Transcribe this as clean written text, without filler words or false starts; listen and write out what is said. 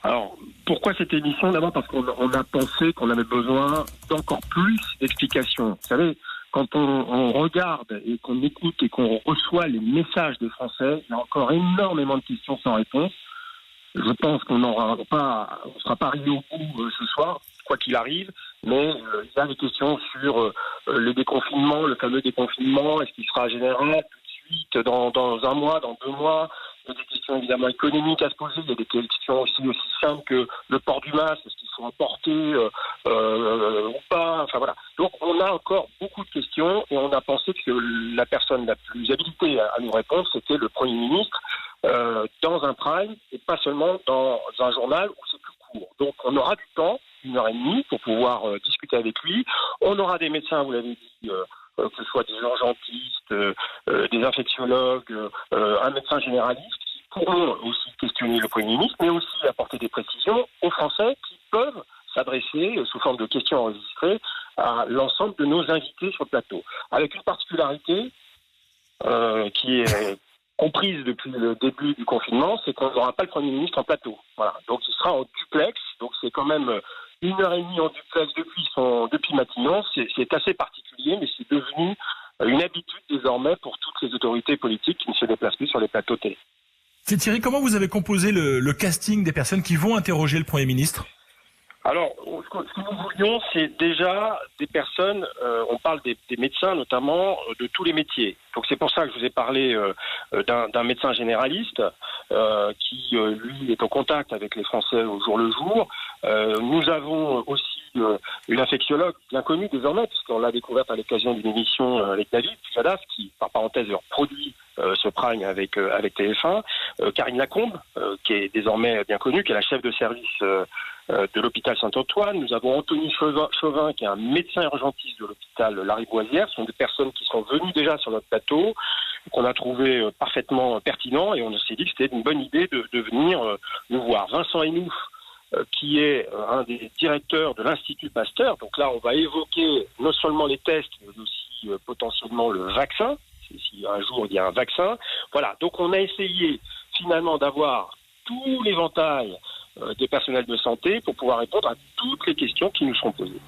Alors, pourquoi cette émission? D'abord parce qu'on a pensé qu'on avait besoin d'encore plus d'explications. Vous savez, quand on regarde et qu'on écoute et qu'on reçoit les messages des Français, il y a encore énormément de questions sans réponse. Je pense qu'on ne sera pas arrivé au bout ce soir, quoi qu'il arrive, mais il y a des questions sur le déconfinement, le fameux déconfinement, est-ce qu'il sera général tout de suite, dans un mois, dans 2 mois? Il y a des questions évidemment économiques à se poser, il y a des questions aussi simples que le port du masque, est-ce qu'il faut en porter ou pas, enfin voilà. Donc on a encore beaucoup de questions et on a pensé que la personne la plus habilitée à nous répondre, c'était le Premier ministre, dans un prime et pas seulement dans un journal où c'est plus court. Donc on aura du temps, 1h30, pour pouvoir discuter avec lui. On aura des médecins, vous l'avez dit, que ce soit des urgentistes, des infectiologues, un médecin généraliste qui pourront aussi questionner le Premier ministre, mais aussi apporter des précisions aux Français qui peuvent s'adresser sous forme de questions enregistrées à l'ensemble de nos invités sur le plateau. Avec une particularité qui est comprise depuis le début du confinement, c'est qu'on n'aura pas le Premier ministre en plateau. Voilà. Donc il sera en duplex, donc c'est quand même 1h30 en duplex depuis Matignon. C'est assez particulier, mais c'est devenu une habitude désormais pour toutes les autorités politiques qui ne se déplacent plus sur les plateaux télé. Thierry, comment vous avez composé le casting des personnes qui vont interroger le Premier ministre? Alors, ce que nous voulions, c'est déjà des personnes, on parle des médecins notamment, de tous les métiers. Donc c'est pour ça que je vous ai parlé d'un médecin généraliste qui, lui, est en contact avec les Français au jour le jour. Nous avons aussi une infectiologue bien connue désormais, puisqu'on l'a découverte à l'occasion d'une émission avec David Pujadas, qui, par parenthèse, produit ce prime avec TF1. Karine Lacombe, qui est désormais bien connue, qui est la chef de service de l'hôpital Saint-Antoine. Nous avons Anthony Chauvin, qui est un médecin urgentiste de l'hôpital Lariboisière. Ce sont des personnes qui sont venues déjà sur notre plateau, qu'on a trouvé parfaitement pertinent, et on s'est dit que c'était une bonne idée de venir nous voir. Vincent Enouf, qui est un des directeurs de l'Institut Pasteur. Donc là, on va évoquer non seulement les tests, mais aussi potentiellement le vaccin, si un jour il y a un vaccin. Voilà, donc on a essayé finalement d'avoir tout l'éventail des personnels de santé pour pouvoir répondre à toutes les questions qui nous seront posées.